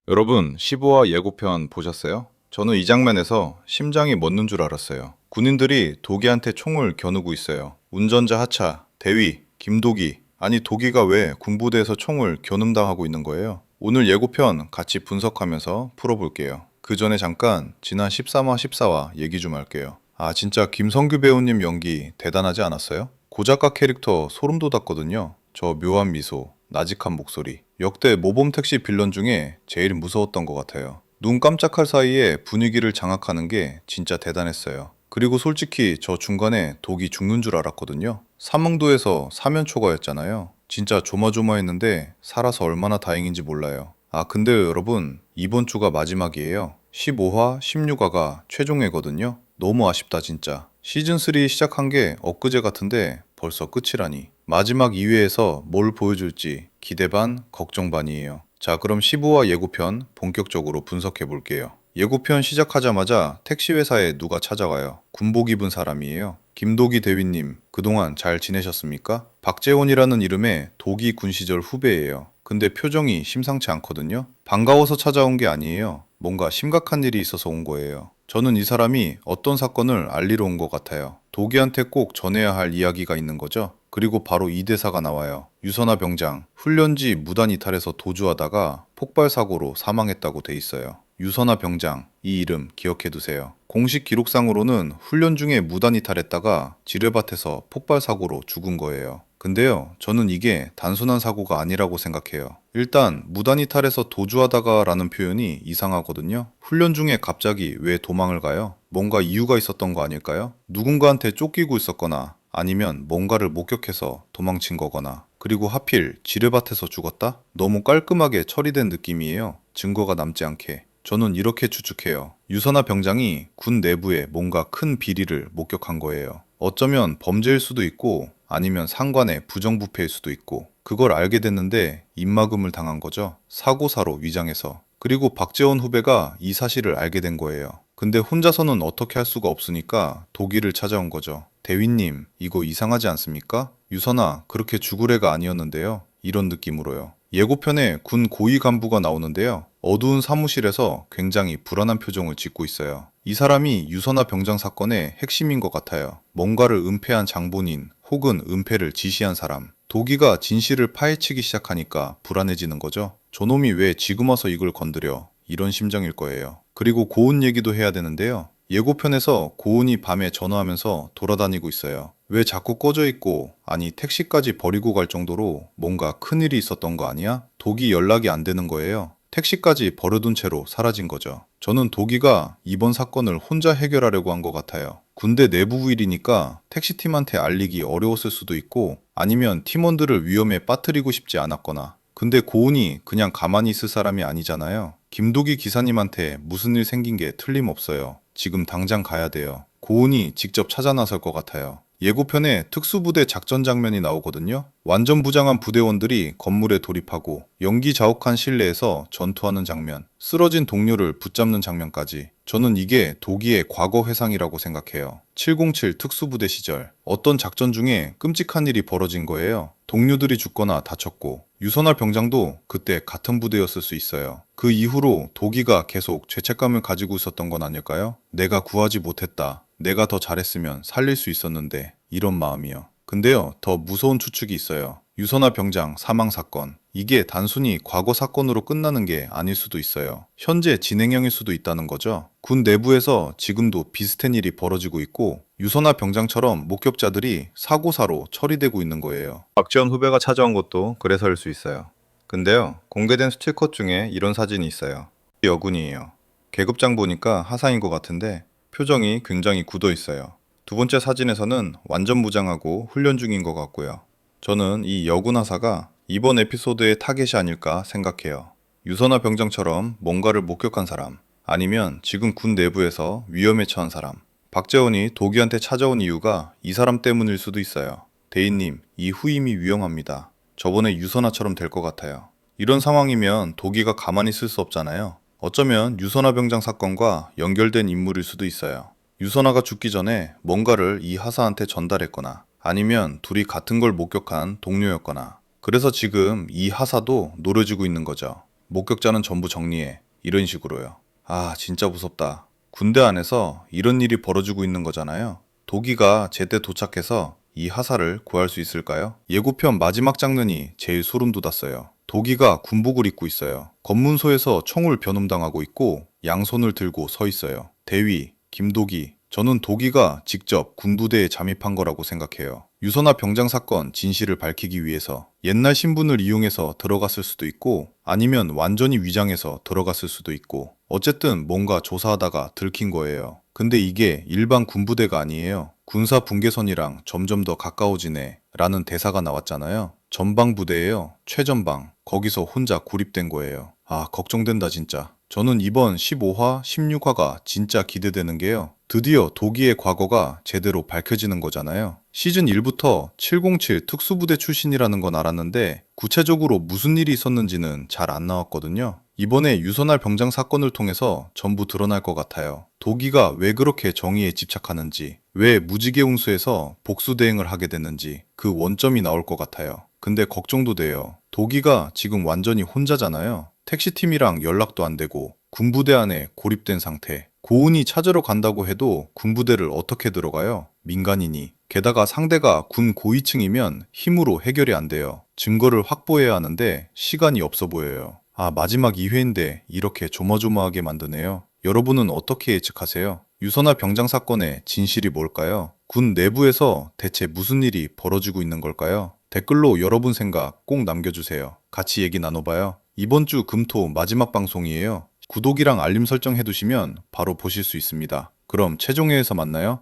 여러분, 15화 예고편 보셨어요? 저는 이 장면에서 심장이 멎는 줄 알았어요. 군인들이 도기한테 총을 겨누고 있어요. 운전자 하차, 대위, 김도기. 아니, 도기가 왜 군부대에서 총을 겨눔당하고 있는 거예요? 오늘 예고편 같이 분석하면서 풀어볼게요. 그 전에 잠깐 지난 13화, 14화 얘기 좀 할게요. 아, 진짜 김성규 배우님 연기 대단하지 않았어요? 고작가 캐릭터 소름 돋았거든요. 저 묘한 미소, 나직한 목소리. 역대 모범택시 빌런 중에 제일 무서웠던 것 같아요. 눈 깜짝할 사이에 분위기를 장악하는 게 진짜 대단했어요. 그리고 솔직히 저 중간에 독이 죽는 줄 알았거든요. 삼흥도에서 사면초가였잖아요. 진짜 조마조마했는데 살아서 얼마나 다행인지 몰라요. 아, 근데 여러분, 이번 주가 마지막이에요. 15화, 16화가 최종회거든요. 너무 아쉽다 진짜. 시즌3 시작한 게 엊그제 같은데 벌써 끝이라니. 마지막 2회에서 뭘 보여줄지 기대 반, 걱정 반이에요. 자, 그럼 15화 예고편 본격적으로 분석해 볼게요. 예고편 시작하자마자 택시회사에 누가 찾아와요. 군복 입은 사람이에요. 김도기 대위님, 그동안 잘 지내셨습니까? 박재원이라는 이름의 도기 군 시절 후배예요. 근데 표정이 심상치 않거든요. 반가워서 찾아온 게 아니에요. 뭔가 심각한 일이 있어서 온 거예요. 저는 이 사람이 어떤 사건을 알리러 온 것 같아요. 도기한테 꼭 전해야 할 이야기가 있는 거죠. 그리고 바로 이 대사가 나와요. 유선화 병장, 훈련지 무단 이탈해서 도주하다가 폭발 사고로 사망했다고 돼 있어요. 유선화 병장, 이 이름 기억해 두세요. 공식 기록상으로는 훈련 중에 무단 이탈했다가 지뢰밭에서 폭발 사고로 죽은 거예요. 근데요, 저는 이게 단순한 사고가 아니라고 생각해요. 일단 무단 이탈해서 도주하다가 라는 표현이 이상하거든요. 훈련 중에 갑자기 왜 도망을 가요? 뭔가 이유가 있었던 거 아닐까요? 누군가한테 쫓기고 있었거나 아니면 뭔가를 목격해서 도망친 거거나. 그리고 하필 지뢰밭에서 죽었다? 너무 깔끔하게 처리된 느낌이에요. 증거가 남지 않게. 저는 이렇게 추측해요. 유선화 병장이 군 내부에 뭔가 큰 비리를 목격한 거예요. 어쩌면 범죄일 수도 있고 아니면 상관의 부정부패일 수도 있고 그걸 알게 됐는데 입막음을 당한 거죠. 사고사로 위장해서. 그리고 박재원 후배가 이 사실을 알게 된 거예요. 근데 혼자서는 어떻게 할 수가 없으니까 도기를 찾아온 거죠. 대위님, 이거 이상하지 않습니까? 유선아, 그렇게 죽을 애가 아니었는데요. 이런 느낌으로요. 예고편에 군 고위 간부가 나오는데요. 어두운 사무실에서 굉장히 불안한 표정을 짓고 있어요. 이 사람이 유선화 병장 사건의 핵심인 것 같아요. 뭔가를 은폐한 장본인 혹은 은폐를 지시한 사람. 도기가 진실을 파헤치기 시작하니까 불안해지는 거죠. 저놈이 왜 지금 와서 이걸 건드려? 이런 심정일 거예요. 그리고 고은 얘기도 해야 되는데요. 예고편에서 고은이 밤에 전화하면서 돌아다니고 있어요. 왜 자꾸 꺼져 있고, 아니 택시까지 버리고 갈 정도로 뭔가 큰일이 있었던 거 아니야? 도기 연락이 안 되는 거예요. 택시까지 버려둔 채로 사라진 거죠. 저는 도기가 이번 사건을 혼자 해결하려고 한 것 같아요. 군대 내부 일이니까 택시팀한테 알리기 어려웠을 수도 있고 아니면 팀원들을 위험에 빠뜨리고 싶지 않았거나. 근데 고은이 그냥 가만히 있을 사람이 아니잖아요. 김도기 기사님한테 무슨 일 생긴 게 틀림없어요. 지금 당장 가야 돼요. 고은이 직접 찾아 나설 것 같아요. 예고편에 특수부대 작전 장면이 나오거든요. 완전 부장한 부대원들이 건물에 돌입하고 연기 자욱한 실내에서 전투하는 장면, 쓰러진 동료를 붙잡는 장면까지. 저는 이게 도기의 과거 회상이라고 생각해요. 707 특수부대 시절 어떤 작전 중에 끔찍한 일이 벌어진 거예요. 동료들이 죽거나 다쳤고 유선화 병장도 그때 같은 부대였을 수 있어요. 그 이후로 도기가 계속 죄책감을 가지고 있었던 건 아닐까요? 내가 구하지 못했다. 내가 더 잘했으면 살릴 수 있었는데 이런 마음이요. 근데요, 더 무서운 추측이 있어요. 유선화 병장 사망 사건. 이게 단순히 과거 사건으로 끝나는 게 아닐 수도 있어요. 현재 진행형일 수도 있다는 거죠. 군 내부에서 지금도 비슷한 일이 벌어지고 있고 유선화 병장처럼 목격자들이 사고사로 처리되고 있는 거예요. 박지원 후배가 찾아온 것도 그래서일 수 있어요. 근데요, 공개된 스틸컷 중에 이런 사진이 있어요. 여군이에요. 계급장 보니까 하상인 것 같은데 표정이 굉장히 굳어 있어요. 두 번째 사진에서는 완전 무장하고 훈련 중인 것 같고요. 저는 이 여군 하사가 이번 에피소드의 타겟이 아닐까 생각해요. 유선화 병장처럼 뭔가를 목격한 사람, 아니면 지금 군 내부에서 위험에 처한 사람. 박재원이 도기한테 찾아온 이유가 이 사람 때문일 수도 있어요. 대인님, 이 후임이 위험합니다. 저번에 유선화처럼 될 것 같아요. 이런 상황이면 도기가 가만히 있을 수 없잖아요. 어쩌면 유선화 병장 사건과 연결된 인물일 수도 있어요. 유선화가 죽기 전에 뭔가를 이 하사한테 전달했거나 아니면 둘이 같은 걸 목격한 동료였거나 그래서 지금 이 하사도 노려지고 있는 거죠. 목격자는 전부 정리해. 이런 식으로요. 아, 진짜 무섭다. 군대 안에서 이런 일이 벌어지고 있는 거잖아요. 도기가 제때 도착해서 이 하사를 구할 수 있을까요? 예고편 마지막 장면이 제일 소름 돋았어요. 도기가 군복을 입고 있어요. 검문소에서 총을 변홈당하고 있고 양손을 들고 서 있어요. 대위, 김도기. 저는 도기가 직접 군부대에 잠입한 거라고 생각해요. 유선화 병장 사건 진실을 밝히기 위해서 옛날 신분을 이용해서 들어갔을 수도 있고 아니면 완전히 위장해서 들어갔을 수도 있고 어쨌든 뭔가 조사하다가 들킨 거예요. 근데 이게 일반 군부대가 아니에요. 군사 분계선이랑 점점 더 가까워지네 라는 대사가 나왔잖아요. 전방부대예요. 최전방. 거기서 혼자 고립된 거예요. 아, 걱정된다 진짜. 저는 이번 15화, 16화가 진짜 기대되는 게요. 드디어 도기의 과거가 제대로 밝혀지는 거잖아요. 시즌 1부터 707 특수부대 출신이라는 건 알았는데 구체적으로 무슨 일이 있었는지는 잘 안 나왔거든요. 이번에 유선할 병장 사건을 통해서 전부 드러날 것 같아요. 도기가 왜 그렇게 정의에 집착하는지, 왜 무지개 운수에서 복수 대행을 하게 됐는지 그 원점이 나올 것 같아요. 근데 걱정도 돼요. 도기가 지금 완전히 혼자잖아요. 택시팀이랑 연락도 안 되고 군부대 안에 고립된 상태. 고은이 찾으러 간다고 해도 군부대를 어떻게 들어가요? 민간인이. 게다가 상대가 군 고위층이면 힘으로 해결이 안 돼요. 증거를 확보해야 하는데 시간이 없어 보여요. 아, 마지막 2회인데 이렇게 조마조마하게 만드네요. 여러분은 어떻게 예측하세요? 유선화 병장 사건의 진실이 뭘까요? 군 내부에서 대체 무슨 일이 벌어지고 있는 걸까요? 댓글로 여러분 생각 꼭 남겨주세요. 같이 얘기 나눠봐요. 이번 주 금토 마지막 방송이에요. 구독이랑 알림 설정 해두시면 바로 보실 수 있습니다. 그럼 최종회에서 만나요.